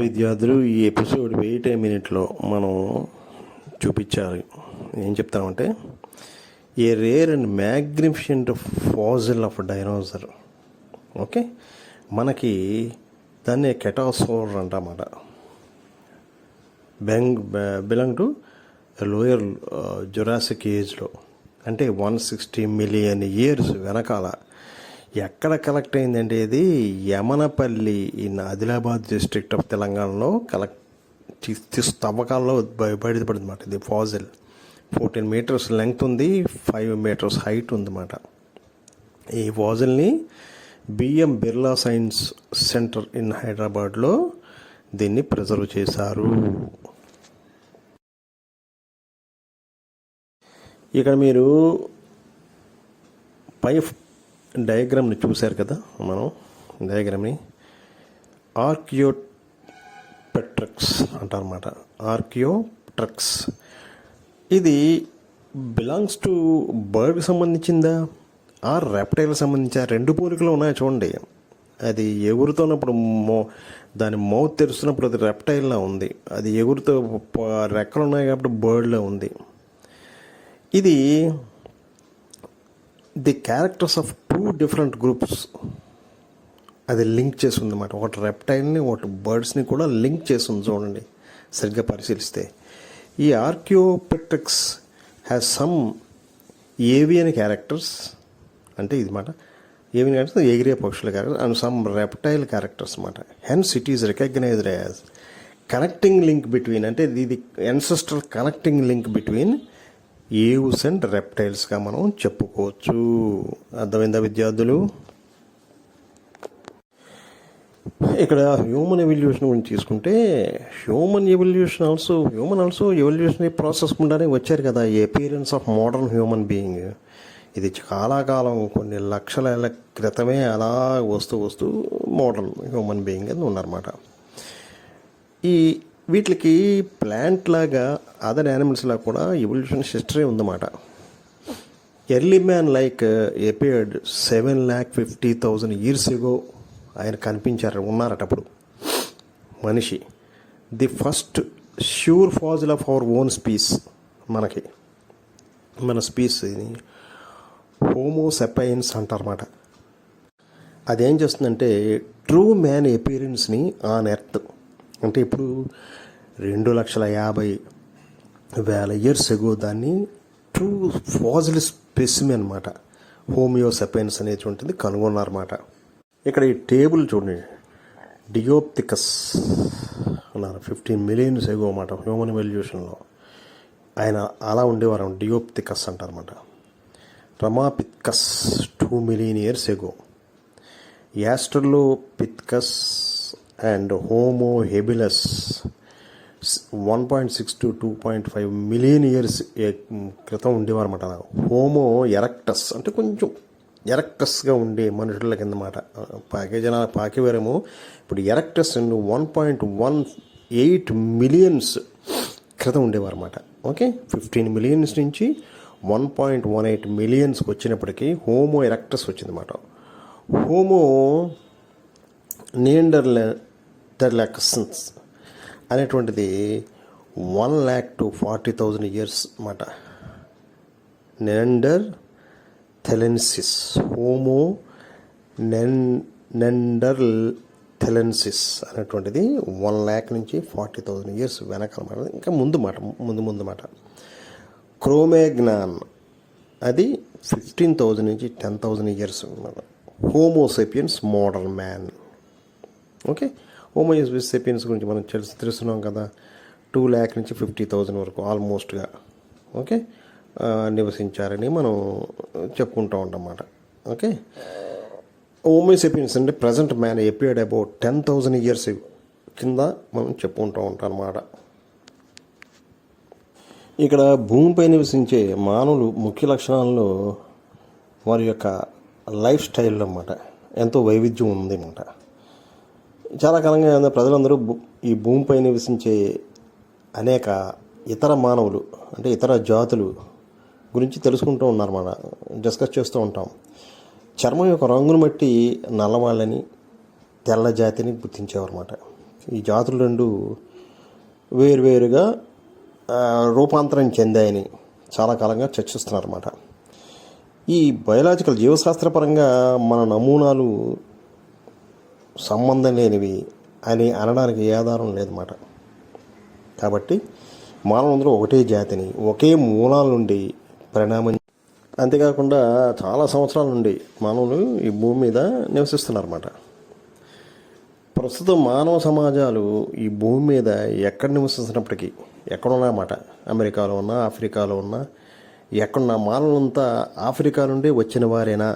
విద్యార్థులు ఈ ఎపిసోడ్ 8 మినిట్లో మనం చూపించాలి. ఏం చెప్తామంటే a rare and magnificent fossil of dinosaur. Okay, మనకి దాన్ని కెటాసోర్ అంటామాట. బిలాంగ్ టు లోయర్ జురాసిక్ ఏజ్లో, అంటే 160 మిలియన్ ఇయర్స్ వెనకాల. ఎక్కడ కలెక్ట్ అయిందంటే ఇది యమనపల్లి ఇన్ ఆదిలాబాద్ డిస్ట్రిక్ట్ ఆఫ్ తెలంగాణలో తవ్వకాల్లో బయటపడింది అన్నమాట. ఇది ఫాజిల్ 14 మీటర్స్ లెంగ్త్ ఉంది, 5 మీటర్స్ హైట్ ఉందన్నమాట. ఈ ఫాజిల్ని B M Birla science centre in హైదరాబాద్లో దీన్ని ప్రిజర్వ్ చేశారు. ఇక్కడ మీరు పై డయాగ్రామ్ని చూశారు కదా, మనం డయాగ్రామ్ని ఆర్కియోపెట్రక్స్ అంటారన్నమాట. ఆర్కియోపెట్రక్స్ ఇది బిలాంగ్స్ టు బర్డ్కి సంబంధించిందా ఆర్ రెప్టైల్కి సంబంధించి రెండు పోలికలు ఉన్నాయి చూడండి. అది ఎగురుతున్నప్పుడు దాని మౌత్ తెరుస్తున్నప్పుడు అది రెప్టైల్లా ఉంది, అది ఎగురుతో రెక్కలు ఉన్నాయి కాబట్టి బర్డ్లా ఉంది. ఇది the characters of 2 different groups అది లింక్ చేసి ఉందన్నమాట. ఒకటి రెప్టైల్ని ఒకటి బర్డ్స్ని కూడా లింక్ చేసి ఉంది చూడండి సరిగ్గా పరిశీలిస్తే. ఈ archaeopteryx has some avian characters, అంటే ఇది మాట ఏవియన్ క్యారెక్టర్స్ ఎగిరే పక్షుల characters, and some reptile characters అన్నమాట. Hence it is recognised as connecting link between, అంటే ఇది ancestral connecting link between aves and రెప్టైల్స్గా మనం చెప్పుకోవచ్చు. అర్థమైందా విద్యార్థులు? ఇక్కడ హ్యూమన్ ఎవల్యూషన్ గురించి తీసుకుంటే హ్యూమన్ ఆల్సో ఎవల్యూషనరీ ప్రాసెస్ గుండానే వచ్చారు కదా. Appearance of modern human being ఇది చాలా కాలం, కొన్ని లక్షల ఏళ్ళ క్రితమే అలా వస్తూ మోడర్న్ హ్యూమన్ బీయింగ్ అని ఉన్నారన్నమాట. వీటికి ప్లాంట్ లాగా అదర్ యానిమల్స్ లాగా కూడా ఎవల్యూషన్ హిస్టరీ ఉందన్నమాట. Early man like appeared 7,50,000 years ago ఆయన కనిపించారు, ఉన్నారట అప్పుడు మనిషి. The first sure fossil of our own species, మన స్పీస్ ఇది హోమోసెపైన్స్ అంటారన్నమాట. అదేం చేస్తుందంటే ట్రూ మ్యాన్ అపియరెన్స్ని ఆన్ ఎర్త్, అంటే ఇప్పుడు 2,50,000 years ago దాన్ని ట్రూ ఫాజిల్ స్పెసిమెన్ అనమాట, హోమియోసెపైన్స్ అనేటువంటిది కనుగొన్నారన్నమాట. ఇక్కడ ఈ టేబుల్ చూడండి, డియోప్తికస్ అన్నారు 15 million years ago అన్నమాట. హ్యూమన్ ఎవల్యూషన్లో ఆయన అలా ఉండేవారు, డియోప్తికస్ అంటారన్నమాట. Ramapithecus 2 million years ago, Australopithecus and homo habilis 1.6 to 2.5 million years క్రితం ఉండేవారు అన్నమాట. హోమో ఎరక్టస్ అంటే కొంచెం ఎరక్టస్గా ఉండే మనుషుల కింద మాట. పాకేవారేమో ఇప్పుడు ఎరక్టస్ 1.18 million క్రితం ఉండేవారు అన్నమాట. ఓకే, 15 million నుంచి 1.18 million వచ్చినప్పటికీ హోమో ఎరక్టస్ వచ్చిందన్నమాట. హోమో నియాండర్లాక్సన్స్ అనేటువంటిది 1,00,000 to 40,000 years అన్నమాట. నెండర్థెలెన్సిస్, హోమో నెండర్థెలెన్సిస్ అనేటువంటిది 1,00,000 నుంచి 40,000 years వెనకాలన్నమాట. ఇంకా ముందు మాట. క్రోమాగ్నాన్ అది 15,000 నుంచి 10,000 years అన్నమాట. Homo sapiens modern man. Okay, Homo sapiens గురించి మనం తెలుస్తున్నాం కదా, 2,00,000 నుంచి 50,000 వరకు ఆల్మోస్ట్గా ఓకే నివసించారని మనం చెప్పుకుంటూ ఉంటాం అన్నమాట. ఓకే, హోమోసేపియన్స్ అంటే present man appeared about 10,000 years కింద మనం చెప్పుకుంటూ ఉంటాం అన్నమాట. ఇక్కడ భూమిపై నివసించే మానవులు ముఖ్య లక్షణాల్లో వారి యొక్క లైఫ్ స్టైల్లో అన్నమాట ఎంతో వైవిధ్యం ఉంది అన్నమాట. చాలా కాలంగా ప్రజలందరూ ఈ భూమిపై నివసించే అనేక ఇతర మానవులు, అంటే ఇతర జాతులు గురించి తెలుసుకుంటూ ఉన్నారన్నమాట, డిస్కస్ చేస్తూ ఉంటాం. చర్మం యొక్క రంగును బట్టి నల్లవాళ్ళని తెల్ల జాతిని గుర్తించేవారన్నమాట. ఈ జాతులు రెండు వేరువేరుగా రూపాంతరం చెందాయని చాలా కాలంగా చర్చిస్తున్నారన్నమాట. ఈ బయోలాజికల్ జీవశాస్త్రపరంగా మన నమూనాలు సంబంధం లేనివి అని అనడానికి ఏ ఆధారం లేదన్నమాట. కాబట్టి మానవులందరూ ఒకటే జాతిని, ఒకే మూలాల నుండి పరిణామం. అంతేకాకుండా చాలా సంవత్సరాల నుండి మానవులు ఈ భూమి మీద నివసిస్తున్నారన్నమాట. ప్రస్తుతం మానవ సమాజాలు ఈ భూమి మీద ఎక్కడ నివసిస్తున్నప్పటికీ, ఎక్కడున్నాయన్నమాట, అమెరికాలో ఉన్నా, ఆఫ్రికాలో ఉన్నా, ఎక్కడున్న మానవులంతా ఆఫ్రికా నుండి వచ్చిన వారేనా?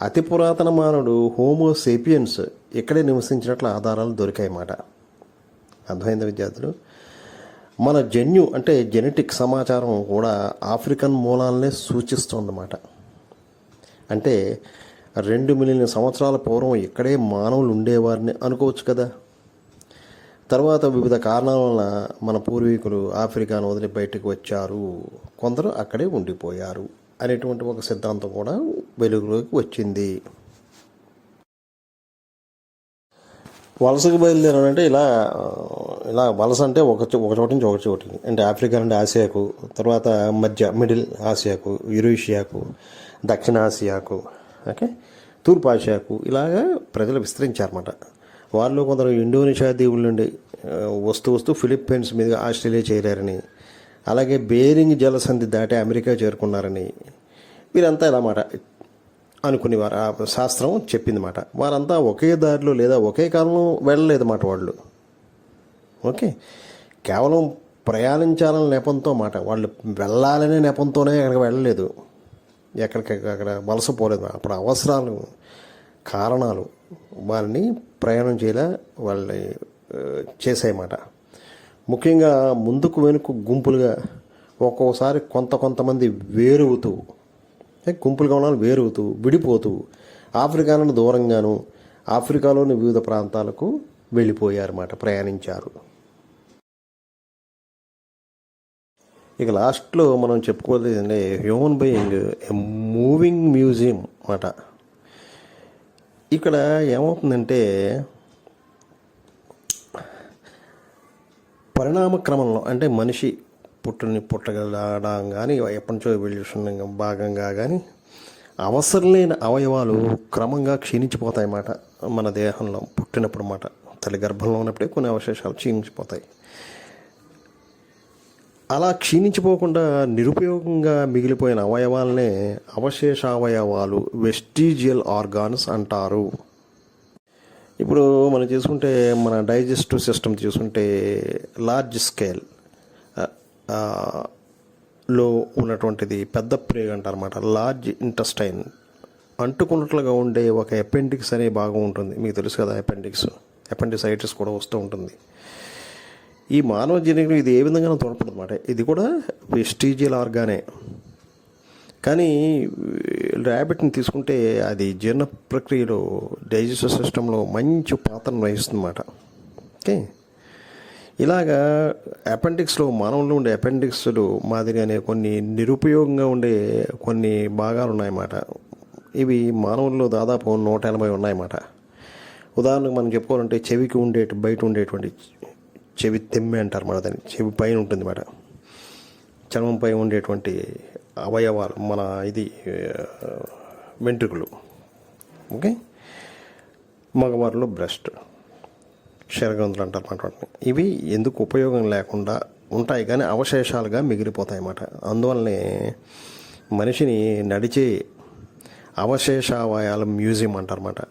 అతి పురాతన మానవుడు హోమోసేపియన్స్ ఇక్కడే నివసించినట్లు ఆధారాలు దొరికాయన్నమాట. అర్థమైంది విద్యార్థులు? మన జన్యు అంటే జెనెటిక్ సమాచారం కూడా ఆఫ్రికన్ మూలాలనే సూచిస్తుందన్నమాట. అంటే 2 మిలియన్ సంవత్సరాల పూర్వం ఇక్కడే మానవులు ఉండేవారిని అనుకోవచ్చు కదా. తర్వాత వివిధ కారణాల వలన మన పూర్వీకులు ఆఫ్రికాను వదిలి బయటకు వచ్చారు, కొందరు అక్కడే ఉండిపోయారు అనేటువంటి ఒక సిద్ధాంతం కూడా వెలుగులోకి వచ్చింది. వలసకు బయలుదేరాలంటే ఇలా ఇలా వలస అంటే ఒక చోటు నుంచి ఒక చోటికి, అంటే ఆఫ్రికా నుండి ఆసియాకు, తర్వాత మిడిల్ ఆసియాకు, యూరేషియాకు, దక్షిణ ఆసియాకు, ఓకే, తూర్పు ఆసియాకు ఇలాగా ప్రజలు విస్తరించారన్నమాట. వాళ్ళు కొందరు ఇండోనేషియా దీవుల నుండి వస్తూ ఫిలిప్పీన్స్ మీద ఆస్ట్రేలియా చేరారని, అలాగే బేరింగ్ జలసంధి దాటి అమెరికా చేరుకున్నారని వీరంతా ఇలా మాట అనుకునేవారు. ఆ శాస్త్రం చెప్పిందన్నమాట. వారంతా ఒకే దారిలో లేదా ఒకే కాలంలో వెళ్ళలేదన్నమాట వాళ్ళు. ఓకే, కేవలం ప్రయాణించాలనే నెపంతో మాట, వాళ్ళు వెళ్ళాలనే నెపంతోనే అక్కడికి వెళ్ళలేదు, అక్కడ వలస పోలేదు. అప్పుడు అవసరాలు, కారణాలు వారిని ప్రయాణం చేయాల వాళ్ళని చేసాయన్నమాట. ముఖ్యంగా ముందుకు వెనుక గుంపులుగా, ఒక్కోసారి కొంతమంది వేరువుతూ, గుంపులుగా ఉన్న వేరువుతూ విడిపోతూ ఆఫ్రికా నుండి దూరంగాను ఆఫ్రికాలోని వివిధ ప్రాంతాలకు వెళ్ళిపోయారన్నమాట, ప్రయాణించారు. ఇక లాస్ట్లో మనం చెప్పుకోలేదంటే human being a moving museum అన్నమాట. ఇక్కడ ఏమవుతుందంటే పరిణామ క్రమంలో, అంటే మనిషి పుట్టగలడం కానీ ఎప్పటి నుంచో ఎవల్యూషన్ భాగంగా కానీ అవసరం లేని అవయవాలు క్రమంగా క్షీణించిపోతాయన్నమాట. మన దేహంలో పుట్టినప్పుడు అన్నమాట, తల్లి గర్భంలో ఉన్నప్పుడే కొన్ని అవశేషాలు క్షీణించిపోతాయి. అలా క్షీణించిపోకుండా నిరుపయోగంగా మిగిలిపోయిన అవయవాలనే అవశేషావయవాలు, వెస్టీజియల్ ఆర్గాన్స్ అంటారు. ఇప్పుడు మనం చూసుకుంటే మన డైజెస్టివ్ సిస్టమ్ చూసుకుంటే లార్జ్ స్కేల్ లో ఉన్నటువంటిది పెద్ద ప్రేగు అంటారన్నమాట. లార్జ్ ఇంటెస్టైన్ అంటుకున్నట్లుగా ఉండే ఒక అపెండిక్స్ అనే భాగం ఉంటుంది, మీకు తెలుసు కదా. అపెండిసైటిస్ కూడా వస్తూ ఉంటుంది. ఈ మానవ జన్యువులు ఇది ఏ విధంగా తోడ్పడదు అన్నమాట. ఇది కూడా వెస్టీజియల్ ఆర్గానే. కానీ ర్యాబిట్ని తీసుకుంటే అది జీర్ణ ప్రక్రియలో, డైజెస్టివ్ సిస్టంలో మంచి పాత్రను వహిస్తుందన్నమాట. ఓకే, ఇలాగా అపెండిక్స్లో, మానవుల్లో ఉండే అపెండిక్స్లు మాదిరిగానే కొన్ని నిరుపయోగంగా ఉండే కొన్ని భాగాలు ఉన్నాయన్నమాట. ఇవి మానవుల్లో దాదాపు 180 ఉన్నాయన్నమాట. ఉదాహరణకు మనం చెప్పుకోవాలంటే చెవికి బయట ఉండేటువంటి చెవి తెమ్మె అంటారు మన దాన్ని, చెవి పైన ఉంటుంది అన్నమాట. చర్మంపై ఉండేటువంటి అవయవాలు మన వెంట్రుకలు, ఓకే, మగవారిలో బ్రెస్ట్, క్షరగంతులు అంటారు అన్నమాట. ఇవి ఎందుకు ఉపయోగం లేకుండా ఉంటాయి కానీ అవశేషాలుగా మిగిలిపోతాయి అన్నమాట. అందువల్లనే మనిషిని నడిచే అవశేషావయాల మ్యూజియం అంటారన్నమాట.